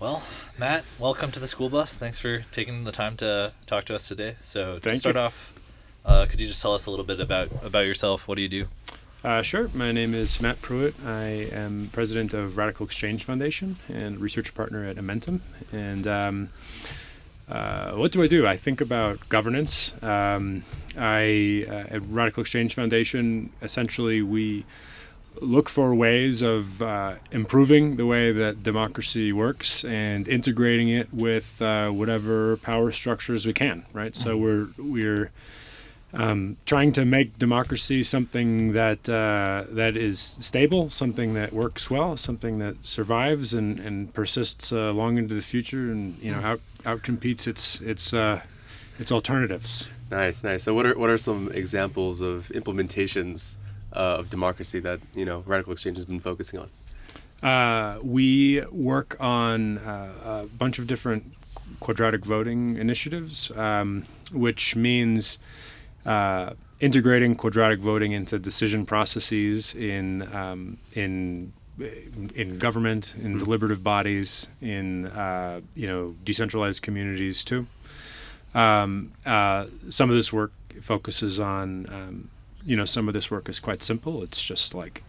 Well, Matt, welcome to the school bus. Thanks for taking the time to talk to us today. So to Thank start you. off, could you just tell us a little bit about yourself? What do you do? Sure. My name is Matt Prewitt. I am president of Radical Xchange Foundation and research partner at Amentum. And what do I do? I think about governance. At Radical Xchange Foundation, essentially, we look for ways of improving the way that democracy works and integrating it with whatever power structures we can. Right. So we're trying to make democracy something that is stable, something that works well, something that survives and persists long into the future, and outcompetes its alternatives. Nice, nice. So what are some examples of implementations of democracy that Radical Exchange has been focusing on? We work on a bunch of different quadratic voting initiatives, which means integrating quadratic voting into decision processes in government, in deliberative bodies, in decentralized communities too. Some of this work focuses on some of this work is quite simple. It's just like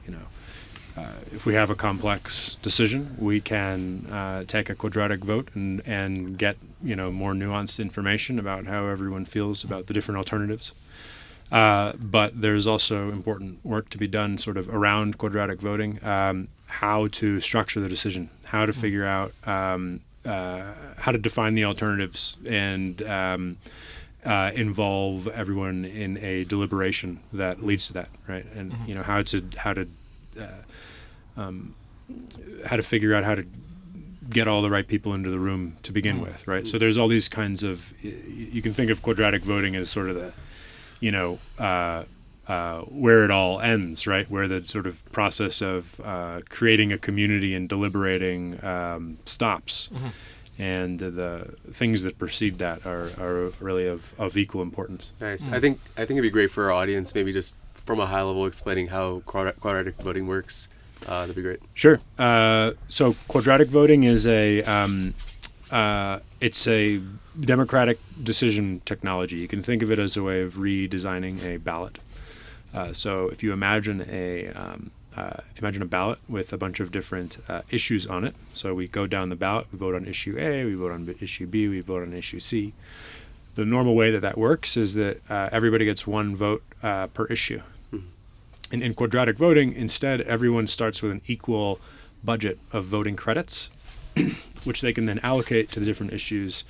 if we have a complex decision, we can take a quadratic vote and get more nuanced information about how everyone feels about the different alternatives. But there's also important work to be done sort of around quadratic voting, how to structure the decision, how to figure out how to define the alternatives and involve everyone in a deliberation that leads to that, right? And how to figure out how to get all the right people into the room to begin with, right? So there's all these kinds of, you can think of quadratic voting as sort of the where it all ends, right? Where the sort of process of creating a community and deliberating stops. And the things that precede that are really of equal importance. Nice. I think it'd be great for our audience, maybe just from a high level explaining how quadratic voting works. That'd be great. Sure. So quadratic voting is it's a democratic decision technology. You can think of it as a way of redesigning a ballot. So if you imagine a ballot with a bunch of different issues on it, so we go down the ballot, we vote on issue A, we vote on issue B, we vote on issue C. The normal way that works is that everybody gets one vote per issue. And in quadratic voting, instead, everyone starts with an equal budget of voting credits, which they can then allocate to the different issues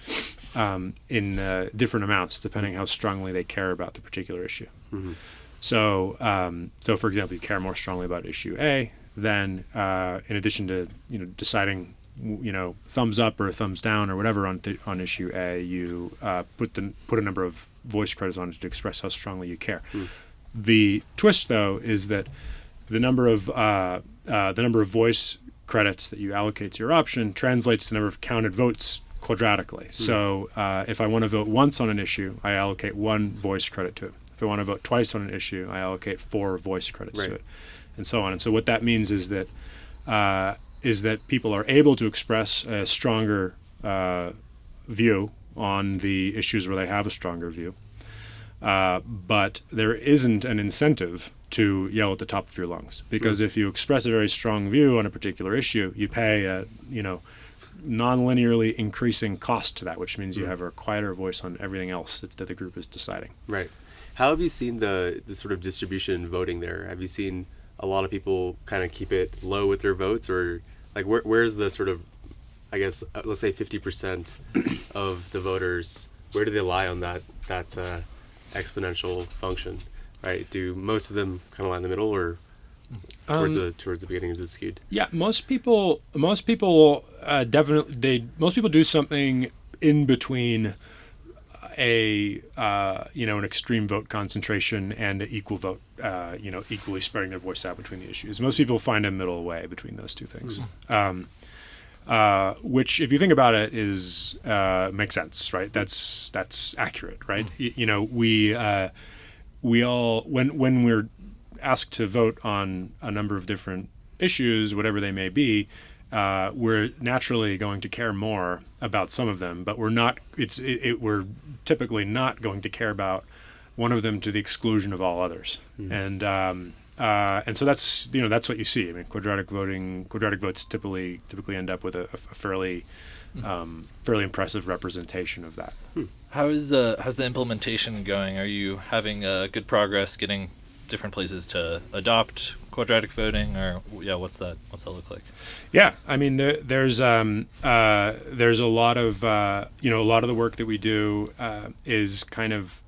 in different amounts, depending how strongly they care about the particular issue. So for example, you care more strongly about issue A, then in addition to deciding thumbs up or thumbs down or whatever on issue A, you put a number of voice credits on it to express how strongly you care. The twist, though, is that the number of voice credits that you allocate to your option translates to the number of counted votes quadratically. So if I want to vote once on an issue, I allocate one voice credit to it. If I want to vote twice on an issue, I allocate 4 voice credits to it, and so on. And so what that means is that people are able to express a stronger view on the issues where they have a stronger view. But there isn't an incentive to yell at the top of your lungs, because if you express a very strong view on a particular issue, you pay a non-linearly increasing cost to that, which means you have a quieter voice on everything else that the group is deciding. Right. How have you seen the sort of distribution in voting there? Have you seen a lot of people kind of keep it low with their votes, or like where's the sort of, I guess, let's say 50% of the voters, where do they lie on that exponential function, right? Do most of them kind of lie in the middle, or towards the beginning is it skewed? Yeah, most people definitely most people do something in between an extreme vote concentration and an equal vote, equally spreading their voice out between the issues. Most people find a middle way between those two things. Which, if you think about it, is makes sense, right? That's accurate, right? We all when we're asked to vote on a number of different issues, whatever they may be, we're naturally going to care more about some of them, but we're not. We're typically not going to care about one of them to the exclusion of all others. And so that's what you see. I mean, quadratic votes typically end up with a fairly impressive representation of that. How's the implementation going? Are you having good progress getting different places to adopt quadratic voting, or what's that look like? Yeah, I mean there's a lot of a lot of the work that we do is kind of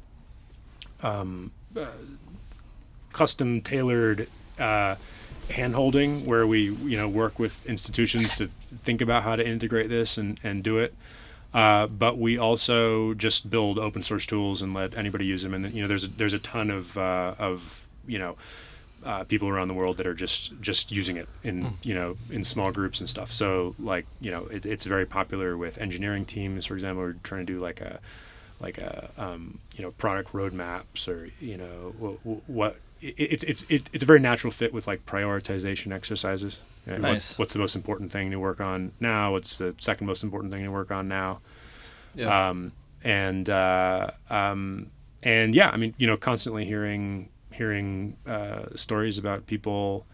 custom tailored hand-holding, where we work with institutions to think about how to integrate this and do it. But we also just build open source tools and let anybody use them. And there's a ton of people around the world that are just using it in small groups and stuff. So it's very popular with engineering teams. For example, we're trying to do like a product roadmaps, or it's a very natural fit with like prioritization exercises. Nice. What's the most important thing to work on now? What's the second most important thing to work on now? Yeah. Constantly hearing stories about people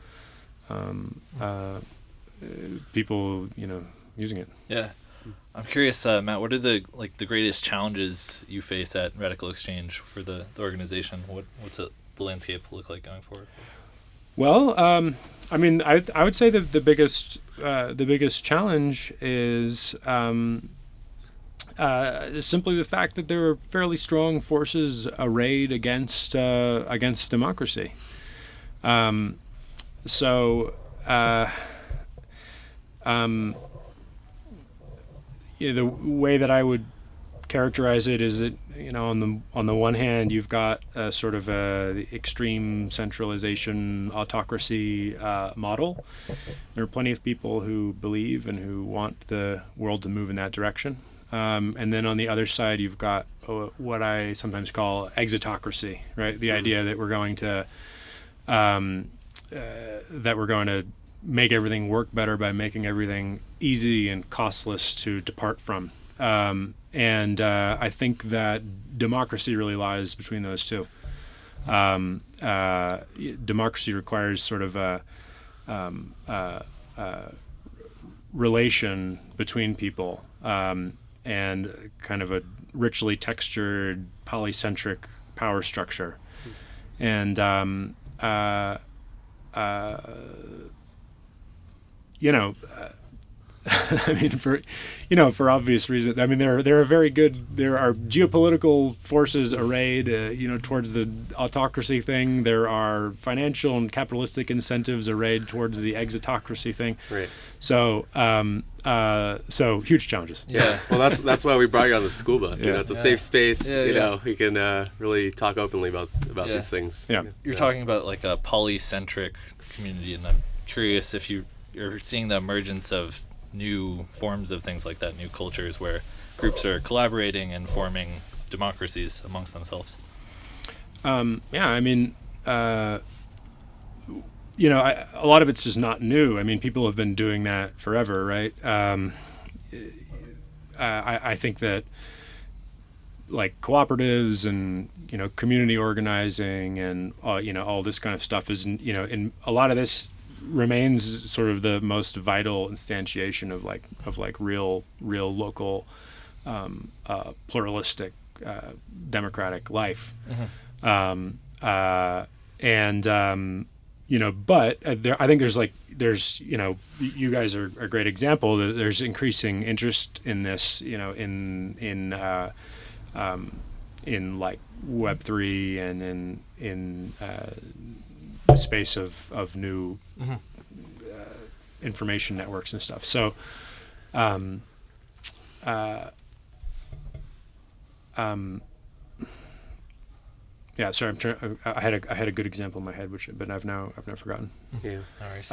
using it. Yeah. I'm curious, Matt, what are the greatest challenges you face at Radical Xchange for the organization? What's the landscape look like going forward? Well, I would say that the biggest challenge is simply the fact that there are fairly strong forces arrayed against democracy. The way that I would characterize it is that on the one hand you've got a sort of a extreme centralization autocracy model. There are plenty of people who believe and who want the world to move in that direction. And then on the other side you've got what I sometimes call exitocracy, right? The idea that we're going to make everything work better by making everything easy and costless to depart from. And I think that democracy really lies between those two. Democracy requires sort of a relation between people, and kind of a richly textured, polycentric power structure. And I mean, for obvious reasons. I mean, there are geopolitical forces arrayed, towards the autocracy thing. There are financial and capitalistic incentives arrayed towards the exitocracy thing. Right. So, huge challenges. Yeah. Well, that's why we brought you on the school bus. Yeah. It's a safe space. Yeah. We can really talk openly about these things. Yeah. You're talking about like a polycentric community, and I'm curious if you're seeing the emergence of new forms of things like that, new cultures where groups are collaborating and forming democracies amongst themselves. A lot of it's just not new. I mean, people have been doing that forever, right? I think that like cooperatives and community organizing and all this kind of stuff is in a lot of this remains sort of the most vital instantiation of real local pluralistic democratic life. Mm-hmm. But I think there's you guys are a great example that there's increasing interest in this in like Web3 and in the space of new Mm-hmm. information networks and stuff. So yeah, sorry. I had a good example in my head, but I've now forgotten. Yeah. No worries.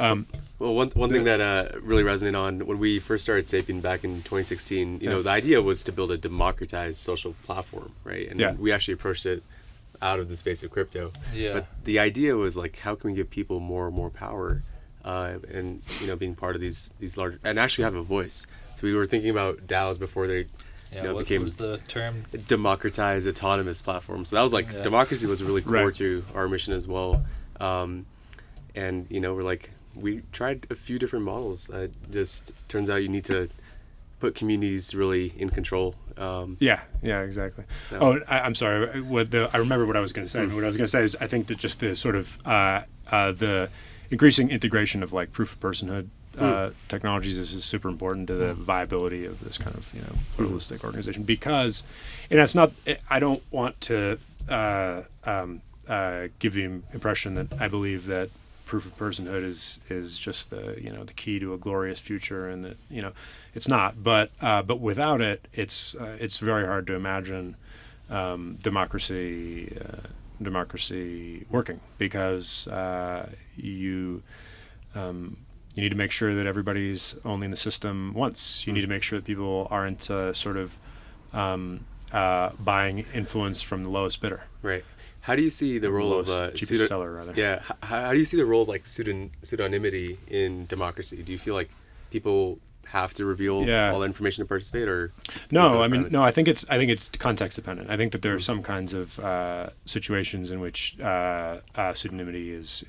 Well, one thing that really resonated on when we first started Sapien back in 2016, the idea was to build a democratized social platform, right? And we actually approached it out of the space of crypto. Yeah. But the idea was like, how can we give people more and more power and being part of these large and actually have a voice. So we were thinking about DAOs before they What became was the term? democratized autonomous platforms. So that was like democracy was really core Right. to our mission as well. And we're like, we tried a few different models. Just turns out you need to put communities really in control. Yeah, exactly. So- I'm sorry. I remember what I was going to say. What I was going to say is I think that just the sort of the increasing integration of like proof of personhood technologies is super important to the viability of this kind of pluralistic organization, because, and it's not. I don't want to give the impression that I believe that proof of personhood is just the key to a glorious future, and that it's not. But without it, it's very hard to imagine democracy working, because you need to make sure that everybody's only in the system once. You need to make sure that people aren't sort of buying influence from the lowest bidder. Right. How do you see the role of cheapest seller, rather? Yeah. How do you see the role of like pseudonymity in democracy? Do you feel like people have to reveal all the information to participate, or no? I mean, no. I think it's context dependent. I think that there are some kinds of situations in which pseudonymity is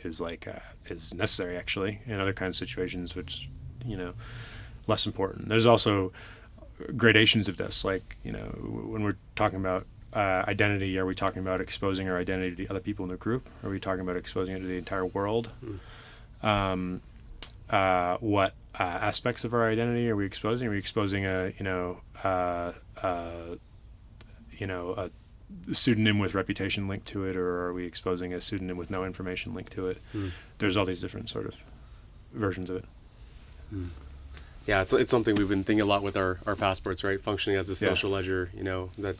necessary, actually, and other kinds of situations which less important. There's also gradations of this, like when we're talking about identity, are we talking about exposing our identity to other people in the group? Are we talking about exposing it to the entire world? What aspects of our identity are we exposing? Are we exposing a pseudonym with reputation linked to it, or are we exposing a pseudonym with no information linked to it? There's all these different sort of versions of it. Yeah, it's something we've been thinking a lot with our passports, right? Functioning as a social ledger, that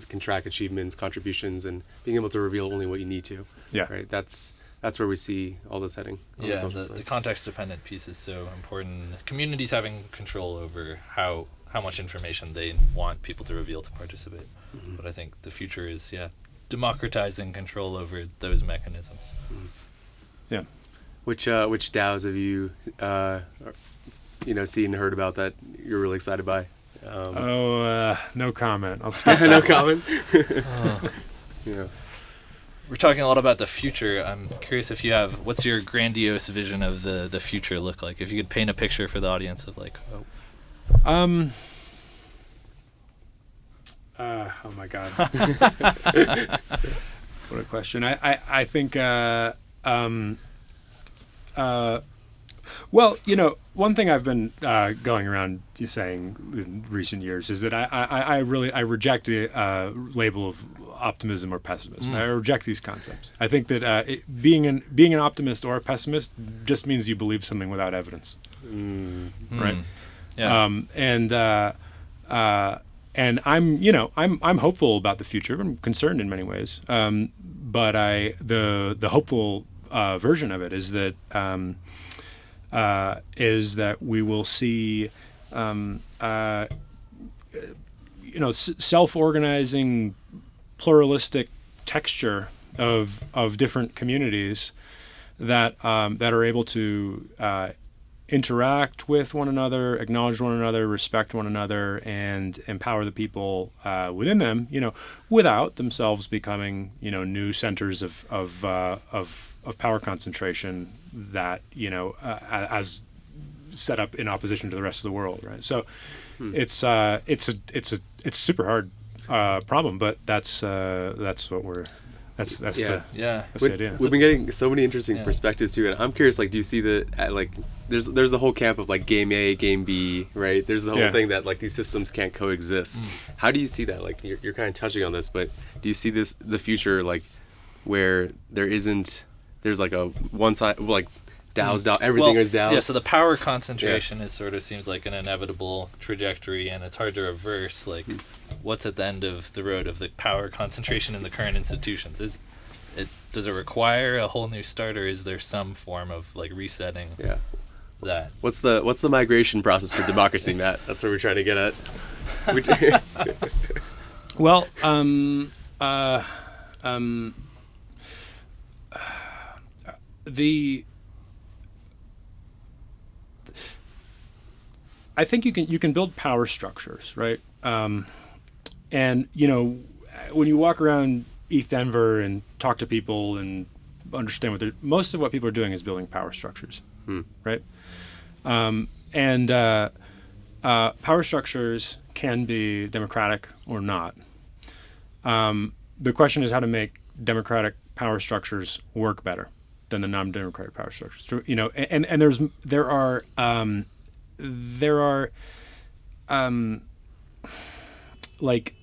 can track achievements, contributions, and being able to reveal only what you need to. Yeah. Right. That's where we see all this heading. On the social side. The context-dependent piece is so important. Communities having control over how much information they want people to reveal to participate. But I think the future is democratizing control over those mechanisms. Yeah. Which DAOs have you seen and heard about that you're really excited by? No comment. I'll skip No comment. We're talking a lot about the future. I'm curious if you have, what's your grandiose vision of the future look like? If you could paint a picture for the audience of like, oh my God. What a question. I think well, one thing I've been going around saying in recent years is that I reject the label of optimism or pessimism. I reject these concepts. I think that being an optimist or a pessimist just means you believe something without evidence, right? Yeah. And I'm hopeful about the future. I'm concerned in many ways, but the hopeful version of it is that we will see self-organizing, pluralistic texture of different communities that are able to interact with one another, acknowledge one another, respect one another, and empower the people within them, without themselves becoming, new centers of power concentration that, as set up in opposition to the rest of the world, right? So it's super hard problem, but that's what we're. That's the idea. We've been getting so many interesting perspectives too, and I'm curious. Like, do you see there's the whole camp of like game A, game B, right? There's the whole thing that like these systems can't coexist. How do you see that? Like, you're kind of touching on this, but do you see the future like where there's like a one side, like DAOs, everything is DAOs? Yeah. So the power concentration is sort of seems like an inevitable trajectory, and it's hard to reverse. Like, what's at the end of the road of the power concentration in the current institutions? Does it require a whole new start, or is there some form of like resetting? Yeah. That. What's the migration process for democracy, Matt? That's what we're trying to get at. Well, I think you can build power structures, right? And when you walk around East Denver and talk to people and understand most of what people are doing is building power structures, right? And power structures can be democratic or not. The question is how to make democratic power structures work better than the non-democratic power structures. So, and there are like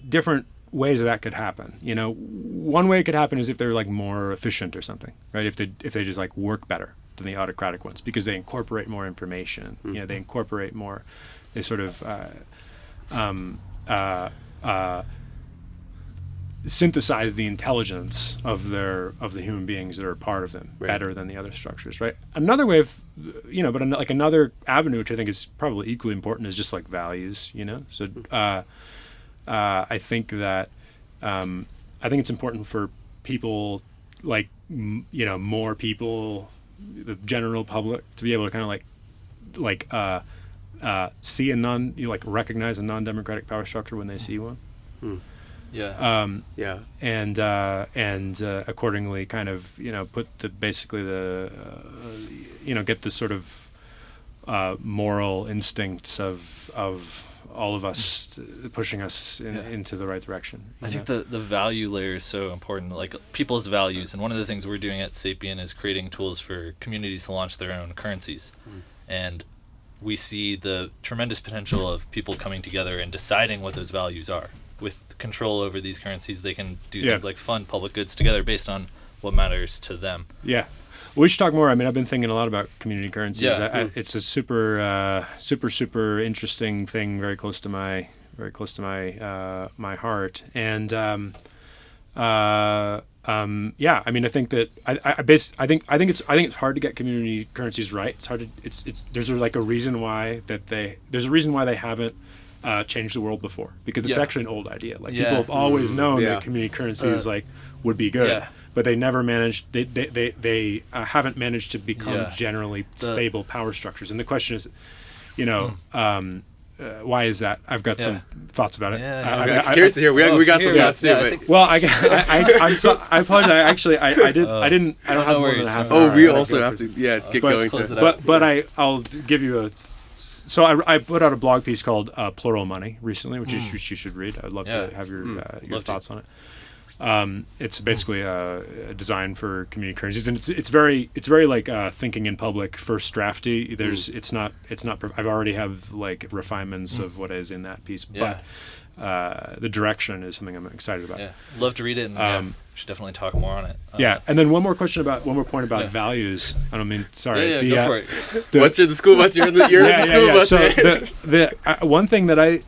different ways that could happen. One way it could happen is if they're like more efficient or something, right? If they just like work better than the autocratic ones because they incorporate more information. They incorporate more. They sort of synthesize the intelligence of the human beings that are part of them better than the other structures, right? Another way of, but another avenue which I think is probably equally important is just like values, So I think that I think it's important for people like more people, the general public, to be able to kind of see recognize a non-democratic power structure when they see one. And accordingly kind of put get the sort of moral instincts of all of us pushing us into the right direction. I think the value layer is so important, like people's values. And one of the things we're doing at Sapien is creating tools for communities to launch their own currencies. And we see the tremendous potential of people coming together and deciding what those values are. With control over these currencies, they can do things like fund public goods together based on what matters to them. Yeah. We should talk more. I mean, I've been thinking a lot about community currencies. It's a super interesting thing, very close to my my heart. And I mean, I think that I think it's hard to get community currencies right. It's hard to there's like a reason why they haven't changed the world before, because it's actually an old idea. Like people have always known that community currencies would be good, but they never managed. They haven't managed to become generally stable power structures. And the question is, why is that? I've got some thoughts about it. I'm curious to hear. We got some thoughts too. Well, I apologize. Actually, I don't have more than a half hour. Oh, we also have to get going. But I'll give you a. So I put out a blog piece called Plural Money recently, which you should read. I'd love to have your thoughts on it. It's basically a design for community currencies, and it's very like thinking in public, first drafty. It's not. I've already have like refinements of what is in that piece, but the direction is something I'm excited about. Love to read it, and we should definitely talk more on it. And then one more point about values. I don't mean sorry. Go for it. Once you're in the school bus, you're in the school bus. So the one thing that I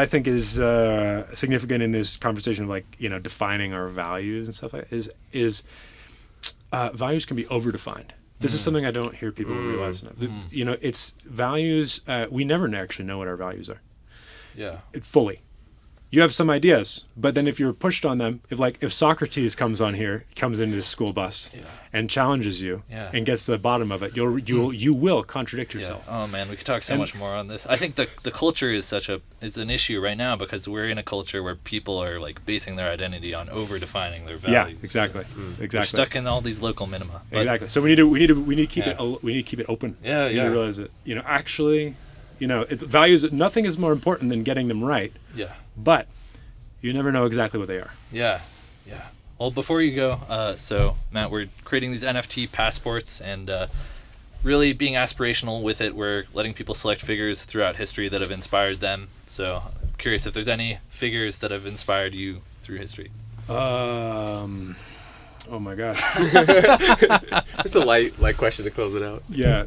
think is significant in this conversation of like defining our values and stuff like that is values can be overdefined. This is something I don't hear people realize enough. It's values. We never actually know what our values are. Fully. You have some ideas, but then if you're pushed on them, if Socrates comes into the school bus and challenges you and gets to the bottom of it, you will contradict yourself. Oh man, we could talk so much more on this. I think the culture is an issue right now because we're in a culture where people are like basing their identity on over-defining their values. Yeah, exactly. We're stuck in all these local minima. Exactly. So we need to keep it open. We need to realize that actually, it's values. Nothing is more important than getting them right. But you never know exactly what they are. Yeah. Well, before you go, so Matt, we're creating these NFT passports and really being aspirational with it. We're letting people select figures throughout history that have inspired them. So I'm curious if there's any figures that have inspired you through history. Oh my gosh. Just a light question to close it out. Yeah.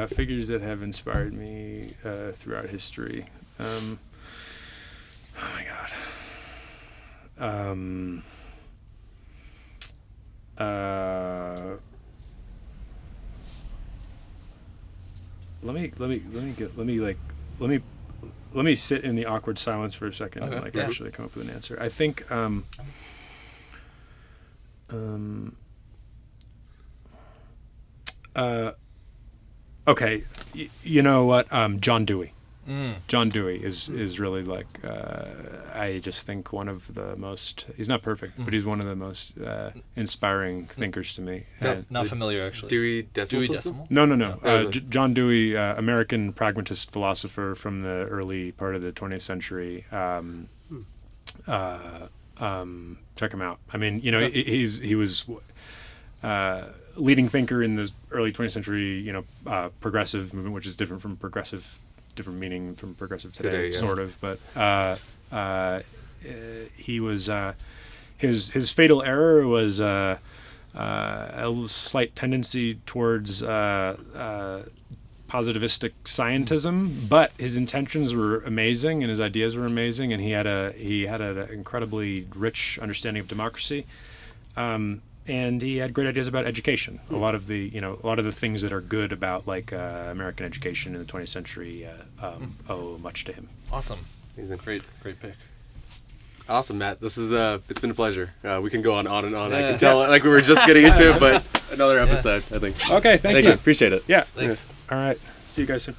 Figures that have inspired me throughout history. Oh my God. Let me sit in the awkward silence for a second and actually come up with an answer. I think Okay, you know what? John Dewey. Mm. John Dewey is really like I just think one of the most. He's not perfect, but he's one of the most inspiring thinkers to me. Not familiar actually. Dewey Decimal Dewey System? Decimal? No. John Dewey, American pragmatist philosopher from the early part of the 20th century. Check him out. I mean, you know, he was leading thinker in the early 20th century. You know, progressive movement, which is different meaning from progressive today, sort of. But he was his fatal error was a slight tendency towards positivistic scientism, but his intentions were amazing and his ideas were amazing, and he had an incredibly rich understanding of democracy. And he had great ideas about education. A lot of the things that are good about like American education in the 20th century owe much to him. Awesome. Amazing. Great pick. Awesome, Matt. This is it's been a pleasure. We can go on and on. I can tell like we were just getting into it, but another episode, I think. Okay, thank you. Appreciate it. Yeah. Thanks. All right. See you guys soon.